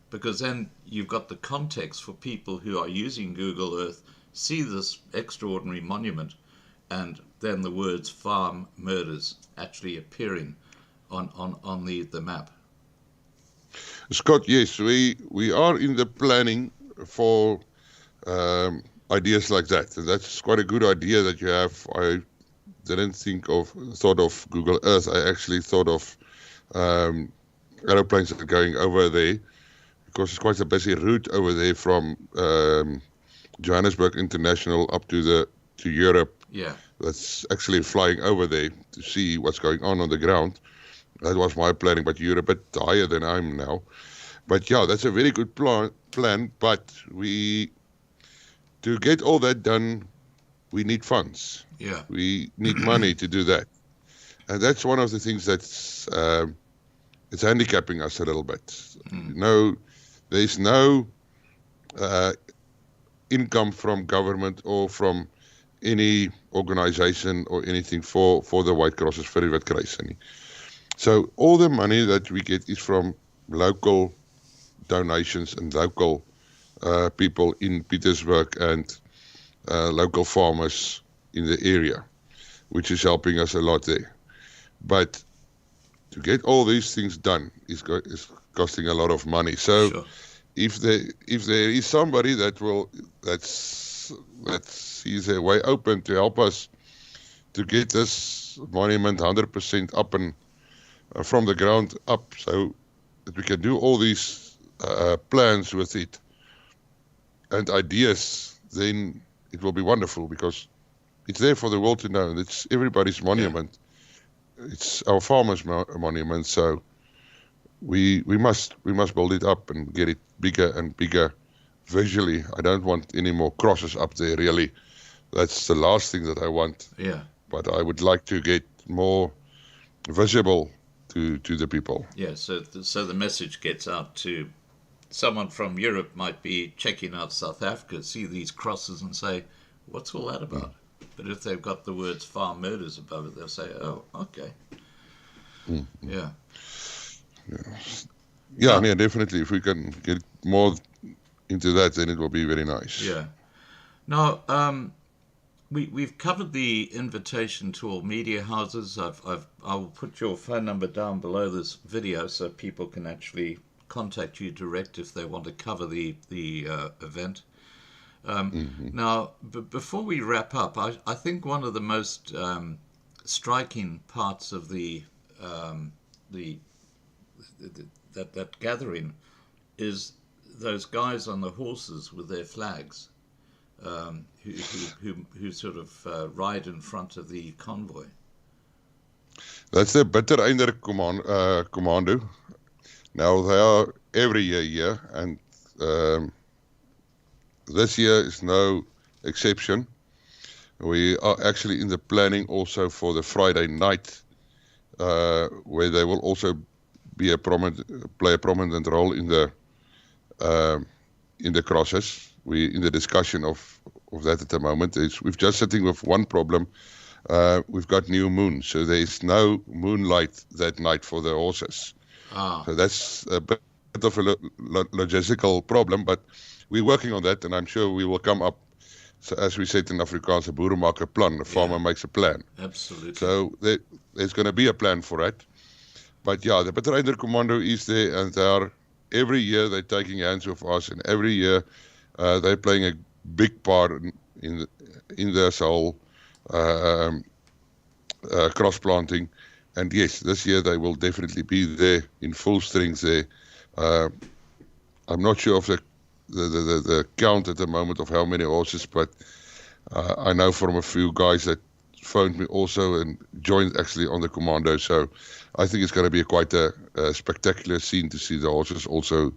Because then you've got the context for people who are using Google Earth, see this extraordinary monument, and then the words farm murders actually appearing on the map. Scott, yes, we are in the planning for ideas like that. And that's quite a good idea that you have. I didn't thought of Google Earth. I actually thought of aeroplanes that are going over there, because it's quite a busy route over there from Johannesburg International up to Europe. Yeah. That's actually flying over there to see what's going on the ground. That was my planning, but you're a bit higher than I'm now. But yeah, that's a very good plan. But to get all that done, we need funds. Yeah. We need money to do that. And that's one of the things that's it's handicapping us a little bit. There's no income from government or from any organization or anything for the White Crosses, for the Witkruis. So all the money that we get is from local donations and local people in Pietersburg and local farmers in the area, which is helping us a lot there. But to get all these things done is costing a lot of money. So sure. if there is somebody that sees a way open to help us to get this monument 100% up and from the ground up, so that we can do all these plans with it and ideas, then it will be wonderful, because it's there for the world to know. It's everybody's monument. Yeah. It's our farmers' monument, so we must build it up and get it bigger and bigger visually. I don't want any more crosses up there, really. That's the last thing that I want. Yeah. But I would like to get more visible to the people. Yeah, so the message gets out to someone from Europe might be checking out South Africa, see these crosses and say, what's all that about? But if they've got the words farm murders above it, they'll say, oh, okay. Yeah. Yeah, definitely. If we can get more into that, then it will be very nice. Yeah. Now, we've covered the invitation to all media houses. I'll put your phone number down below this video so people can actually contact you direct if they want to cover the event. Now, before we wrap up, I think one of the most striking parts of that gathering is those guys on the horses with their flags, who sort of ride in front of the convoy. That's the Bittereinder Commando. Now, they are every year here, and this year is no exception. We are actually in the planning also for the Friday night, where they will also play a prominent role in the crosses. We're in the discussion of that at the moment. We've just sitting with one problem. We've got new moon, so there is no moonlight that night for the horses. So that's a bit of a logistical problem, but we're working on that, and I'm sure we will come up. So as we said in Afrikaans, 'n boer maak 'n plan, a farmer makes a plan. Absolutely. So there's going to be a plan for that. But yeah, the Pathfinder Commando is there, and every year they're taking hands with us, and every year they're playing a big part in this whole cross planting. And yes, this year they will definitely be there in full strength there. I'm not sure of the count at the moment of how many horses, but I know from a few guys that phoned me also and joined actually on the commando. So I think it's going to be quite a spectacular scene to see the horses also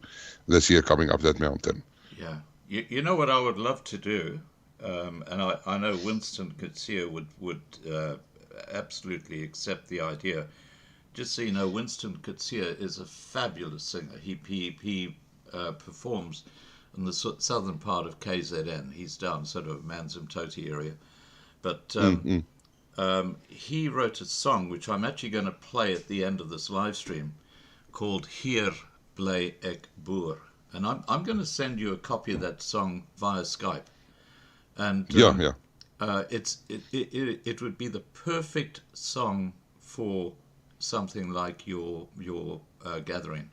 this year coming up that mountain. Yeah. You know what I would love to do, and I know Winston Coetzee would absolutely accept the idea. Just so you know, Winston Coetzee is a fabulous singer. He performs in the southern part of KZN. He's down sort of Manzimtoti area. But he wrote a song, which I'm actually going to play at the end of this live stream, called Hier Bly Ek Boer. And I'm going to send you a copy of that song via Skype. And it would be the perfect song for something like your gathering.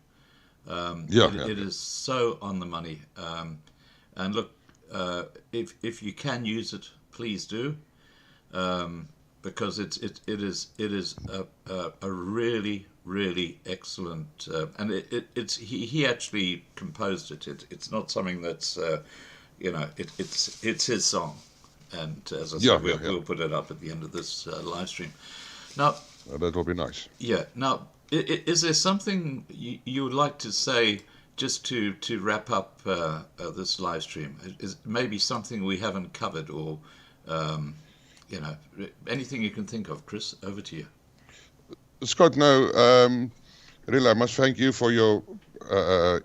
It is so on the money. And look, if you can use it, please do, because it is a really excellent, and he actually composed it. It's not something that's it's his song. And as I said, we'll put it up at the end of this live stream. Now, that will be nice. Yeah. Now, is there something you would like to say just to wrap up this live stream? Is maybe something we haven't covered, or anything you can think of? Chris, over to you. Scott, no. Really, I must thank you for your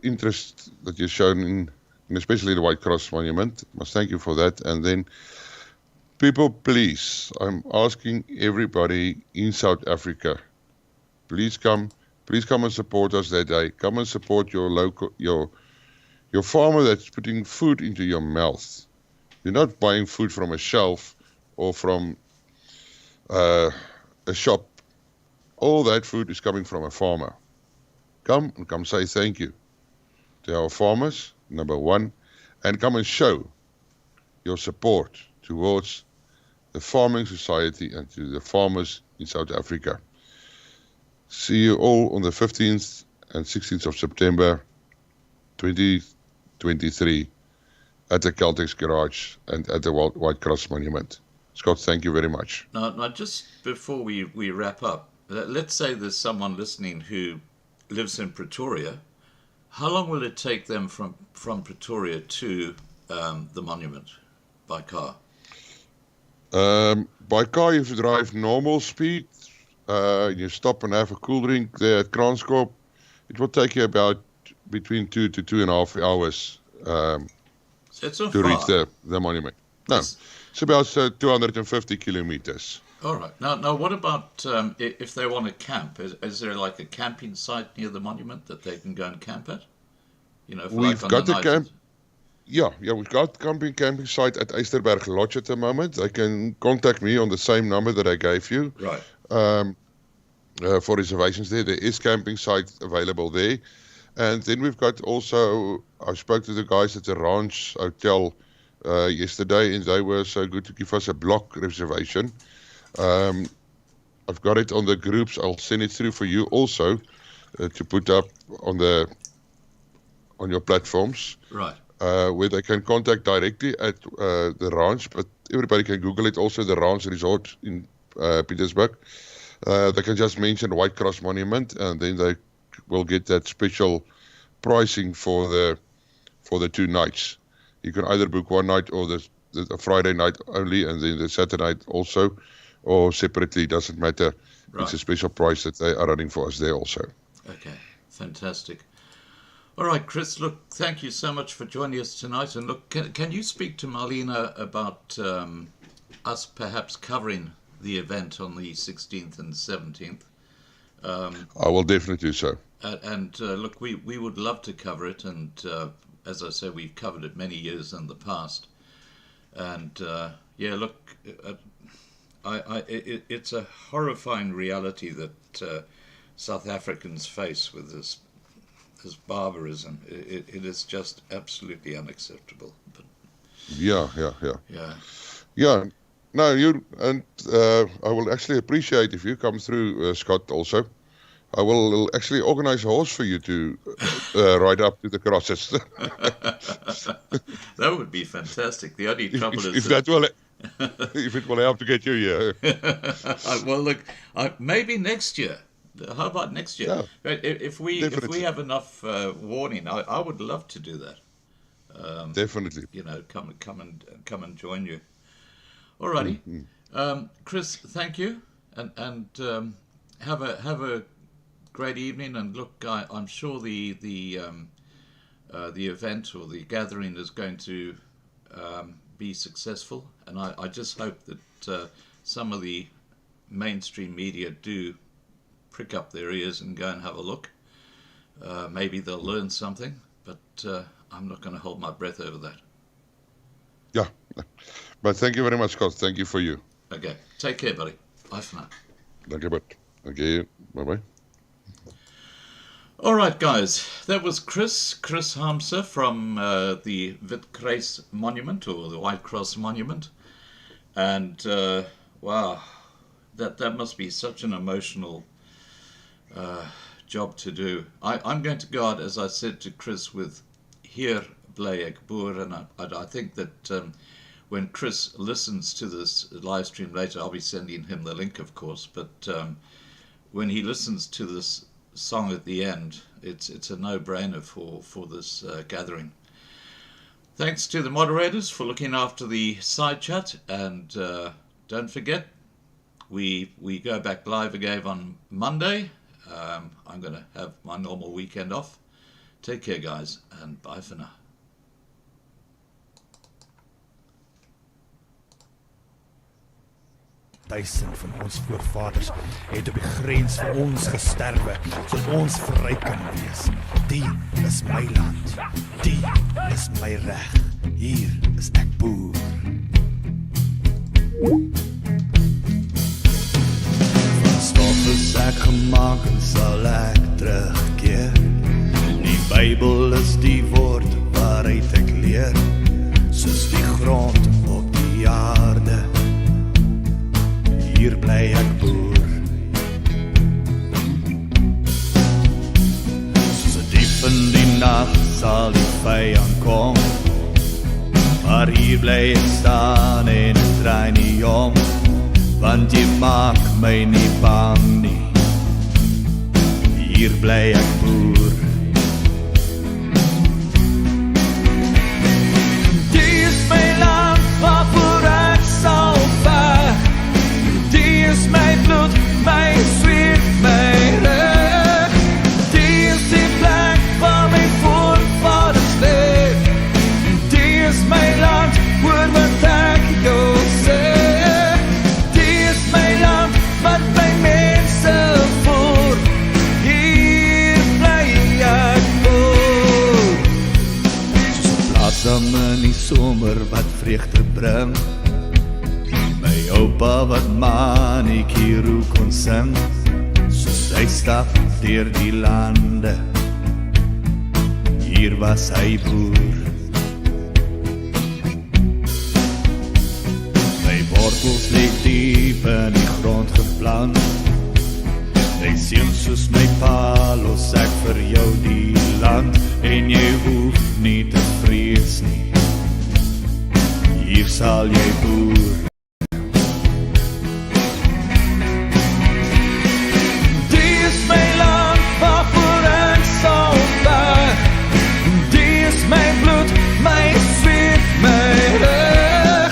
interest that you've shown in especially the Witkruis Monument. I must thank you for that. And then, people, please, I'm asking everybody in South Africa, please come and support us that day. Come and support your local, your farmer that's putting food into your mouth. You're not buying food from a shelf or from a shop. All that food is coming from a farmer. Come say thank you to our farmers, number one, and come and show your support towards the farming society and to the farmers in South Africa. See you all on the 15th and 16th of September 2023 at the Celtics Garage and at the Witkruis Monument. Scott, thank you very much. Now just before we wrap up, let's say there's someone listening who lives in Pretoria. How long will it take them from Pretoria to the monument by car? By car, you have to drive normal speed. You stop and have a cool drink there at Kranskorp. It will take you about between 2 to 2.5 hours to reach the monument. No, it's about 250 kilometers. All right. Now, what about if they want to camp? Is there like a camping site near the monument that they can go and camp at? We've got a camp. Yeah, we've got camping site at Eysterberg Lodge at the moment. They can contact me on the same number that I gave you. Right. For reservations there. There is camping site available there. And then we've got also, I spoke to the guys at the Ranch Hotel yesterday, and they were so good to give us a block reservation. I've got it on the groups. I'll send it through for you also to put up on your platforms. Right. Where they can contact directly at the ranch, but everybody can Google it. Also, the Ranch Resort in Pietersburg. They can just mention Witkruis Monument, and then they will get that special pricing for the 2 nights. You can either book one night or the Friday night only, and then the Saturday night also, or separately. Doesn't matter. Right. It's a special price that they are running for us there also. Okay, fantastic. All right, Chris, look, thank you so much for joining us tonight. And look, can you speak to Marlena about us perhaps covering the event on the 16th and 17th? I will definitely do so. And look, we would love to cover it, and as I say, we've covered it many years in the past. And yeah, look, it's a horrifying reality that South Africans face with this barbarism. It is just absolutely unacceptable. But Yeah. yeah, No, I will actually appreciate if you come through, Scott, also. I will actually organize a horse for you to ride up to the crosses. that would be fantastic. The only trouble is if it will help to get you here. well, look, maybe next year. How about next year? Yeah, if we definitely. have enough warning, I would love to do that. Definitely. You know, come and join you. Alrighty, Chris, thank you, and have a great evening. And look, I'm sure the event or the gathering is going to be successful, and I just hope that some of the mainstream media do prick up their ears and go and have a look. Maybe they'll learn something, but I'm not going to hold my breath over that. Yeah. But thank you very much, Scott. Thank you for you. Okay, take care, buddy. Bye for now. Dank je, Bert. Okay, bye-bye. All right, guys, that was Chris Harmse from the Witkruis Monument, or the White Cross Monument. And wow, that must be such an emotional job to do. I'm going to go out, as I said to Chris, with Hier bly ek boer, and I think that when Chris listens to this live stream later, I'll be sending him the link, of course, but when he listens to this song at the end, it's a no-brainer for this gathering. Thanks to the moderators for looking after the side chat, and don't forget, we go back live again on Monday. I'm going to have my normal weekend off. Take care, guys, and bye for now. Duisend van ons voorvaders het op die grens vir ons gesterwe, sodat ons vry kan wees. Die is my land, die is my reg, hier is ek boer. Van stof is ek gemaak en sal ek terugkeer. Die Bybel is die woord waaruit ek leer, soos die grond op die aarde. Hier bly ek boer. So diep in die nacht sal die vyand kom, maar hier bly ek staan en ek draai nie om, want jy maak my nie bang nie. Hier bly ek boer. Die is my land waarvoor ek sal veg. Die is my bloed, my zweet, my reg. Die is die plek waar my voorvaders leef. Die is my land, hoor wat ek jou sê. Die is my land, wat my mense voer. Hier bly ek boer. Soos 'n blaassam in die somer wat vreugde bring. My oupa wat Manikiro kon sing, soos hy stap deur die lande. Hier was hy boer. My wortels lê diep in die grond geplant. My seun soos my pa los ek vir jou die land, en jy hoef nie te vrees nie. Hier sal jy boer. My land waarvoor ek sal veg. Die is my bloed, my zweet, my reg.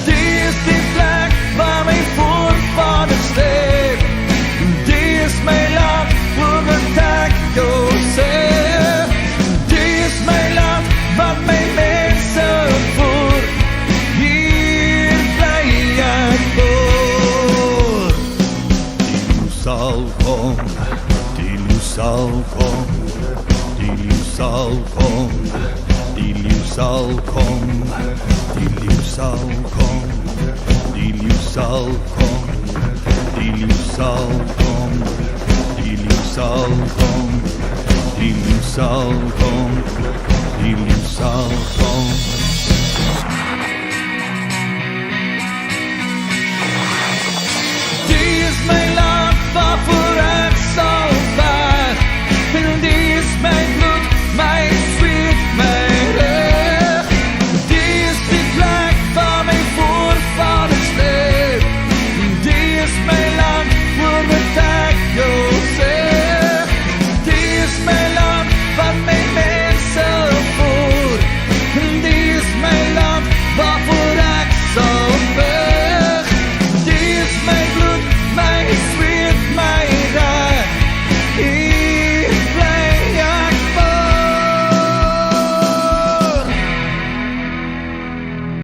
Die is die plek waar my voorvaders leef. Die is my land, hoor wat ek jou sê. Die is my land, wat my mense voer. Hier bly sal kom, die leeu sal kom, die leeu sal kom, die leeu sal kom, die leeu sal kom, die leeu sal kom, die leeu sal kom.